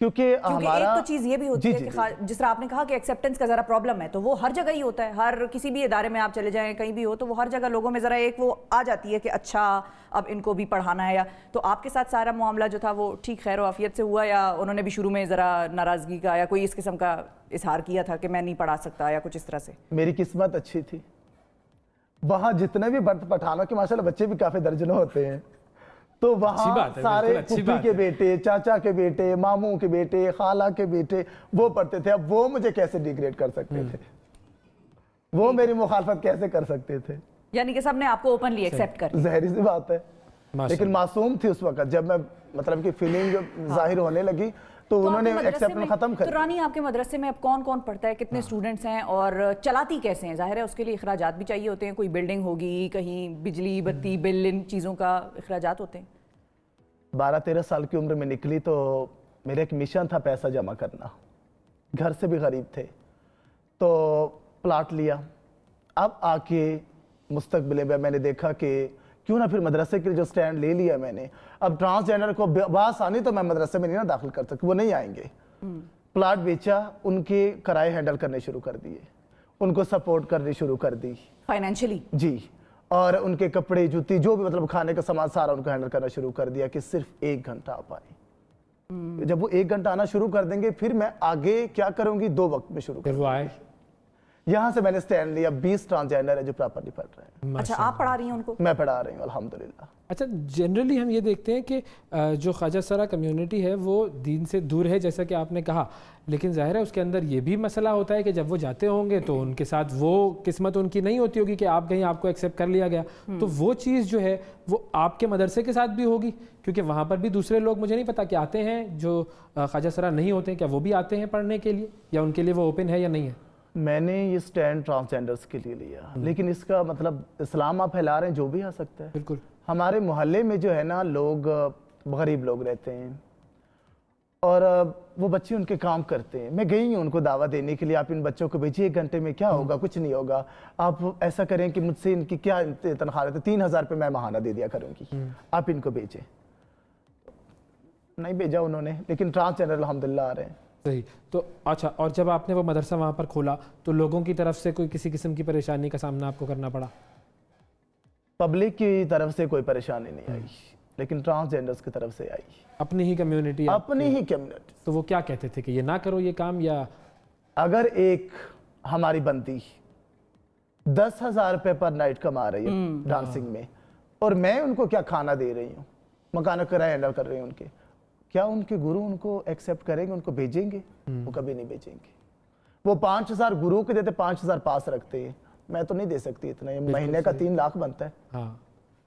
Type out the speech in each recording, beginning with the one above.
کیونکہ کیونکہ ہمارا ایک تو چیز یہ بھی ہوتی ہے کہ جس طرح آپ نے کہا کہ ایکسیپٹنس کا ذرا پرابلم ہے، تو وہ ہر جگہ ہی ہوتا ہے، ہر کسی بھی ادارے میں آپ چلے جائیں کہیں بھی ہو تو وہ ہر جگہ لوگوں میں ذرا ایک وہ آ جاتی ہے کہ اچھا اب ان کو بھی پڑھانا ہے. یا تو آپ کے ساتھ سارا معاملہ جو تھا وہ ٹھیک خیر و عافیت سے ہوا، یا انہوں نے بھی شروع میں ذرا ناراضگی کا یا کوئی اس قسم کا اظہار کیا تھا کہ میں نہیں پڑھا سکتا یا کچھ اس طرح سے؟ میری قسمت اچھی تھی، وہاں جتنے بھی پٹھانوں کے ماشاءاللہ بچے بھی کافی درجنوں ہوتے ہیں، تو وہاں سارے پھوپھی کے بیٹے، چاچا کے بیٹے، ماموں کے بیٹے، خالہ کے بیٹے وہ پڑھتے تھے. اب وہ مجھے کیسے ڈیگریڈ کر سکتے تھے، وہ میری مخالفت کیسے کر سکتے تھے؟ یعنی کہ سب نے آپ کو اوپنلی ایکسیپٹ کر لیا. ظاہری سی بات ہے، لیکن معصوم تھی اس وقت. جب میں مطلب کہ فیلنگ ظاہر ہونے لگی تو انہوں نے ایکسیپٹنس ختم کر. تو رانی آپ کے مدرسے میں اب کون کون پڑھتا ہے، کتنے اسٹوڈنٹس ہیں اور چلاتی کیسے ہیں؟ ظاہر ہے اس کے لیے اخراجات بھی چاہیے ہوتے ہیں، کوئی بلڈنگ ہوگی، کہیں بجلی بتی بل، ان چیزوں کا اخراجات ہوتے ہیں. 12-13 سال کی عمر میں نکلی تو میرا ایک مشن تھا پیسہ جمع کرنا. گھر سے بھی غریب تھے تو پلاٹ لیا. اب آ کے مستقبل میں میں نے دیکھا کہ کیوں نہ پھر مدرسے کے لیے جو سٹینڈ لے لیا میں نے. اب ٹرانسجینڈر کو بآسانی تو میں مدرسے میں نہیں نہ داخل کر سکتا، وہ نہیں آئیں گے. پلاٹ بیچا، ان کے کرائے ہینڈل کرنے شروع کر دیے، ان کو سپورٹ کرنی شروع کر دی فائنینشلی. جی، اور ان کے کپڑے جوتی جو بھی مطلب کھانے کا سامان سارا ان کو ہینڈل کرنا شروع کر دیا کہ صرف 1 گھنٹہ آپ آئیں. جب وہ 1 گھنٹہ آنا شروع کر دیں گے پھر میں آگے کیا کروں گی، 2 وقت میں شروع پھر کروں. وہ آئے یہاں سے میں نے سٹینڈ لیا. 20 ٹرانسجینڈر ہے جو پراپرلی پڑھ رہے ہیں. اچھا آپ پڑھا رہی ہیں ان کو؟ میں پڑھا رہی ہوں الحمدللہ. اچھا جنرلی ہم یہ دیکھتے ہیں کہ جو خواجہ سرا کمیونٹی ہے وہ دین سے دور ہے جیسا کہ آپ نے کہا، لیکن ظاہر ہے اس کے اندر یہ بھی مسئلہ ہوتا ہے کہ جب وہ جاتے ہوں گے تو ان کے ساتھ وہ قسمت ان کی نہیں ہوتی ہوگی کہ آپ کہیں آپ کو ایکسیپٹ کر لیا گیا. تو وہ چیز جو ہے وہ آپ کے مدرسے کے ساتھ بھی ہوگی، کیونکہ وہاں پر بھی دوسرے لوگ مجھے نہیں پتا کہ آتے ہیں جو خواجہ سرا نہیں ہوتے ہیں، کیا وہ بھی آتے ہیں پڑھنے کے لیے یا ان کے لیے وہ اوپن ہے یا نہیں ہے؟ میں نے یہ سٹینڈ ٹرانسجینڈرز کے لیے لیا، لیکن اس کا مطلب اسلام آپ پھیلا رہے ہیں جو بھی آ سکتا ہے. بالکل. ہمارے محلے میں جو ہے نا لوگ غریب لوگ رہتے ہیں اور وہ بچے ان کے کام کرتے ہیں. میں گئی ہوں ان کو دعوت دینے کے لیے، آپ ان بچوں کو بھیجیے، 1 گھنٹے میں کیا ہوگا، کچھ نہیں ہوگا. آپ ایسا کریں کہ مجھ سے ان کی کیا تنخواہ رہتے، 3000 روپے میں ماہانہ دے دیا کروں گی، آپ ان کو بھیجیں. نہیں بھیجا انہوں نے، لیکن ٹرانسجینڈر الحمدللہ آ رہے ہیں. صحیح. تو اچھا، اور جب آپ نے وہ مدرسہ وہاں پر کھولا تو لوگوں کی طرف سے کوئی کسی قسم کی پریشانی کا سامنا آپ کو کرنا پڑا؟ پبلک کی طرف سے کوئی پریشانی نہیں آئی، لیکن ٹرانسجینڈرز کی طرف سے آئی. اپنی ہی کمیونٹی؟ اپنی ہی کمیونٹی. تو وہ کیا کہتے تھے کہ یہ نہ کرو یہ کام؟ یا اگر ایک ہماری بندی 10,000 روپے پر نائٹ کما رہی ہے ڈانسنگ میں، اور میں ان کو کیا کھانا دے رہی ہوں، مکانوں کرایہ ہینڈل کر رہی ہوں ان کے، کیا ان کے گرو ان کو ایکسیپٹ کریں گے، ان کو بھیجیں گے؟ وہ کبھی نہیں بھیجیں گے. وہ 5,000 گرو کے دیتے، 5,000 پاس رکھتے ہیں. میں تو نہیں دے سکتی اتنا، یہ مہینے کا 3 لاکھ بنتا ہے.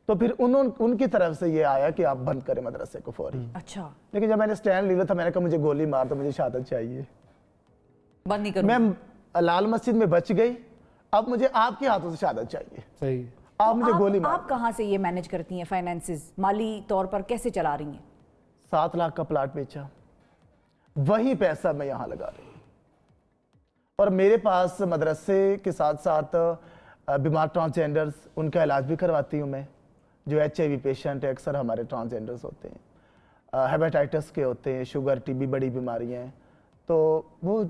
تو پھر ان کی طرف سے یہ آیا کہ آپ بند کریں مدرسے کو فوری. اچھا. لیکن جب میں نے سٹینڈ لیا تھا میں نے کہا مجھے گولی مار دو، مجھے شہادت چاہیے، بند نہیں کروں. میں لال مسجد میں بچ گئی، اب مجھے آپ کے ہاتھوں سے شہادت چاہیے. صحیح. آپ مجھے گولی مار. آپ کہاں سے یہ مینج کرتی ہیں فائنینسز، مالی طور پر کیسے چلا رہی ہیں؟ 7 لاکھ کا پلاٹ بیچا، وہی پیسہ میں یہاں لگا رہی ہوں. اور میرے پاس مدرسے کے ساتھ ساتھ بیمار ٹرانسجینڈرز ان کا علاج بھی کرواتی ہوں میں. جو HIV پیشنٹ اکثر ہمارے ٹرانسجینڈرز ہوتے ہیں، ہیپاٹائٹس کے ہوتے ہیں، شوگر TB بڑی بیماریاں ہیں، تو وہ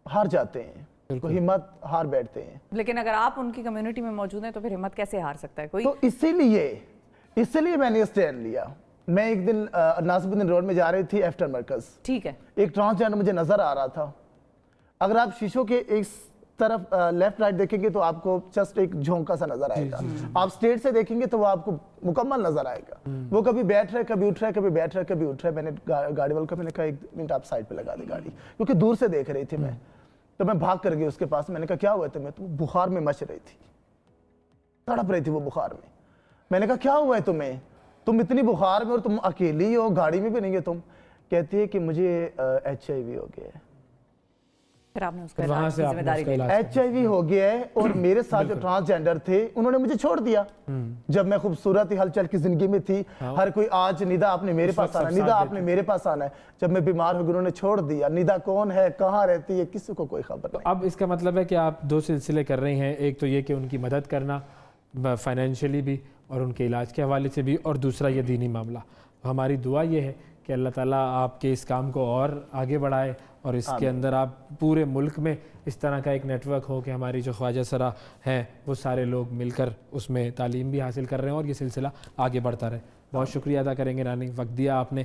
ہار جاتے ہیں، وہ ہمت ہار بیٹھتے ہیں. لیکن اگر آپ ان کی کمیونٹی میں موجود ہیں تو پھر ہمت کیسے ہار سکتا ہے کوئی؟ تو اسی لیے میں نے اسٹینڈ لیا. میں ایک دن ناصر الدین روڈ میں جا رہی تھی ایفٹر مرکز. ٹھیک ہے. ایک ٹرانسجینڈر مجھے نظر آ رہا تھا. اگر آپ شیشوں کے ایک طرف لیفٹ رائٹ دیکھیں گے تو آپ کو جسٹ ایک جھونکا سا نظر آئے گا. آپ اسٹریٹ سے دیکھیں گے تو وہ آپ کو مکمل نظر آئے گا. وہ کبھی بیٹھ رہا ہے، کبھی اٹھ رہا ہے، کبھی بیٹھ رہا ہے، کبھی اٹھ رہا ہے. میں نے گاڑی والے کو میں نے کہا 1 منٹ آپ سائڈ پہ لگا دیں گاڑی، کیونکہ دور سے دیکھ رہی تھی میں. تو میں بھاگ کر گئی اس کے پاس. میں نے کہا کیا ہوا ہے تمہیں؟ تو بخار میں مچ رہی تھی، تڑپ رہی تھی وہ بخار میں. میں نے کہا کیا ہوا ہے تمہیں؟ تم اتنی بخار میں اور تم اکیلی ہو، گاڑی میں بھی نہیں ہے تم. کہتی ہے کہ مجھے HIV ہو گیا ہے. پھر آپ نے اس کا علاج کی ذمہ داری لی. HIV ہو گیا ہے، اور میرے ساتھ جو ٹرانسجینڈر تھے انہوں نے مجھے چھوڑ دیا. جب میں خوبصورت ہلچل کی زندگی میں تھی، ہر کوئی آج ندا آپ نے میرے پاس آنا ہے، ندا آپ نے میرے پاس آنا ہے. جب میں بیمار ہو گیا انہوں نے چھوڑ دیا. ندا کون ہے، کہاں رہتی ہے، کسی کو کوئی خبر نہیں. اب اس کا مطلب ہے کہ آپ 2 سلسلے کر رہے ہیں. ایک تو یہ کہ ان کی مدد کرنا فائنینشلی بھی اور ان کے علاج کے حوالے سے بھی، اور دوسرا یہ دینی معاملہ. ہماری دعا یہ ہے کہ اللہ تعالیٰ آپ کے اس کام کو اور آگے بڑھائے اور اس کے اندر آپ پورے ملک میں اس طرح کا ایک نیٹ ورک ہو کہ ہماری جو خواجہ سرا ہیں وہ سارے لوگ مل کر اس میں تعلیم بھی حاصل کر رہے ہیں اور یہ سلسلہ آگے بڑھتا رہے. بہت شکریہ ادا کریں گے رانی، وقت دیا آپ نے.